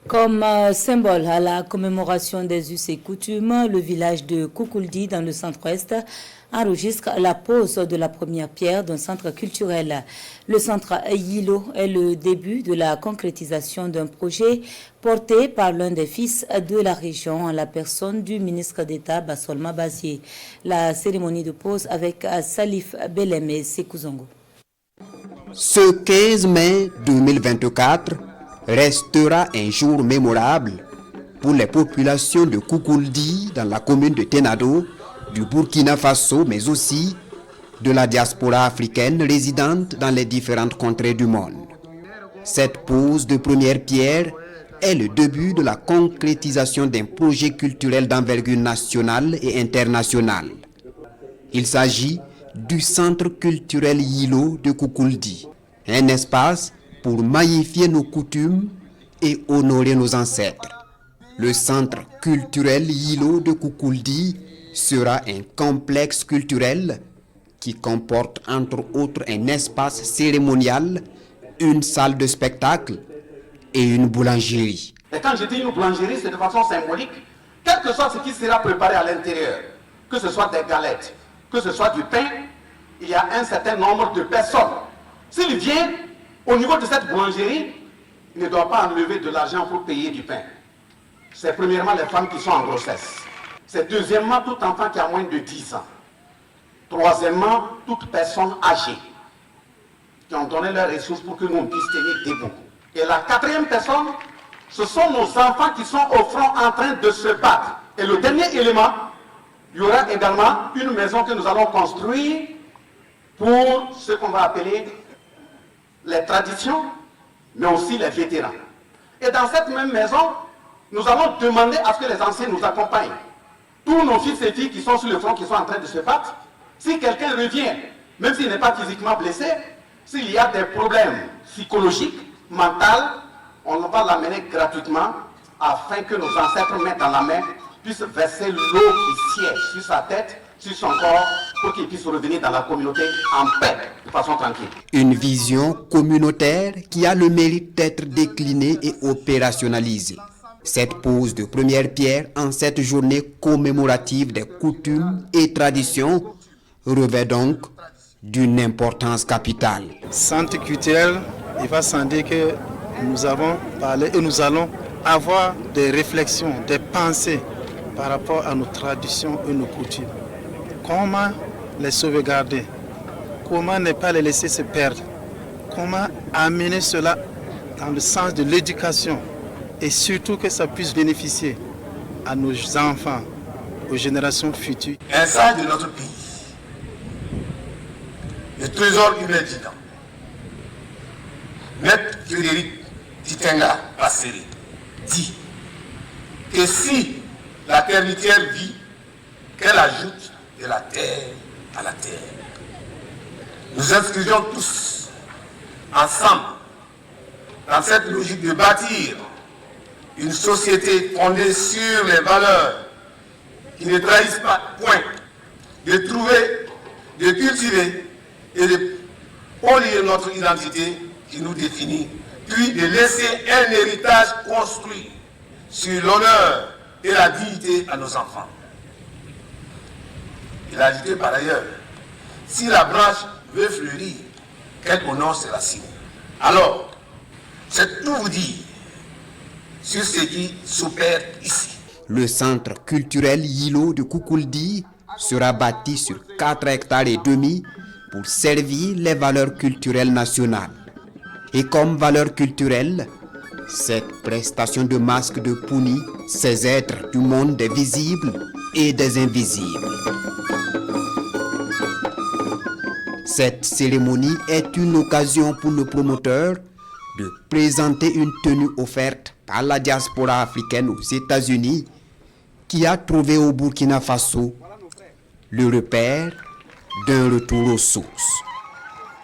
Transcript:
Comme symbole à la commémoration des us et coutumes, le village de Koukouldi dans le centre-ouest enregistre la pose de la première pierre d'un centre culturel. Le centre Yilo est le début de la concrétisation d'un projet porté par l'un des fils de la région, en la personne du ministre d'État Bassolma Bazié. La cérémonie de pose avec Salif Belem et Sekou Zongo. Ce 15 mai 2024 restera un jour mémorable pour les populations de Koukouldi dans la commune de Tenado, du Burkina Faso, mais aussi de la diaspora africaine résidente dans les différentes contrées du monde. Cette pose de première pierre est le début de la concrétisation d'un projet culturel d'envergure nationale et internationale. Il s'agit du Centre culturel Yilo de Koukouldi, un espace pour magnifier nos coutumes et honorer nos ancêtres. Le Centre culturel Yilo de Koukouldi sera un complexe culturel qui comporte entre autres un espace cérémonial, une salle de spectacle et une boulangerie. Et quand je dis une boulangerie, c'est de façon symbolique, quel que soit ce qui sera préparé à l'intérieur, que ce soit des galettes, que ce soit du pain, il y a un certain nombre de personnes. S'il vient au niveau de cette boulangerie, il ne doit pas enlever de l'argent pour payer du pain. C'est premièrement les femmes qui sont en grossesse. C'est deuxièmement tout enfant qui a moins de 10 ans. Troisièmement, toute personne âgée qui ont donné leurs ressources pour que nous puissions tenir debout. Et la quatrième personne, ce sont nos enfants qui sont au front en train de se battre. Et le dernier élément, il y aura également une maison que nous allons construire pour ce qu'on va appeler les traditions, mais aussi les vétérans. Et dans cette même maison, nous allons demander à ce que les anciens nous accompagnent. Tous nos fils et filles qui sont sur le front, qui sont en train de se battre, si quelqu'un revient, même s'il n'est pas physiquement blessé, s'il y a des problèmes psychologiques, mentaux, on va l'amener gratuitement afin que nos ancêtres mettent dans la main, puissent verser l'eau qui siège sur sa tête, sur son corps, pour qu'il puisse revenir dans la communauté en paix, de façon tranquille. Une vision communautaire qui a le mérite d'être déclinée et opérationnalisée. Cette pose de première pierre en cette journée commémorative des coutumes et traditions revêt donc d'une importance capitale. Centre culturel, il va sans dire que nous avons parlé et nous allons avoir des réflexions, des pensées par rapport à nos traditions et nos coutumes. Comment les sauvegarder? Comment ne pas les laisser se perdre? Comment amener cela dans le sens de l'éducation et surtout que ça puisse bénéficier à nos enfants, aux générations futures. Un sage de notre pays, le trésor inédit, Maître Frédéric Titenga Passeri, dit que si la termitière vit, qu'elle ajoute de la terre à la terre. Nous inscrivons tous ensemble dans cette logique de bâtir une société fondée sur les valeurs qui ne trahissent pas point, de trouver, de cultiver et de polir notre identité qui nous définit, puis de laisser un héritage construit sur l'honneur et la dignité à nos enfants. Il a ajouté par ailleurs, si la branche veut fleurir, quel honneur c'est la signe. Alors, c'est tout vous dire sur ce qui s'opère ici. Le centre culturel Yilo de Koukouldi sera bâti sur 4 hectares et demi pour servir les valeurs culturelles nationales. Et comme valeur culturelle, cette prestation de masque de Pouni, ces êtres du monde des visibles et des invisibles. Cette cérémonie est une occasion pour le promoteur de présenter une tenue offerte par la diaspora africaine aux États-Unis qui a trouvé au Burkina Faso le repère d'un retour aux sources.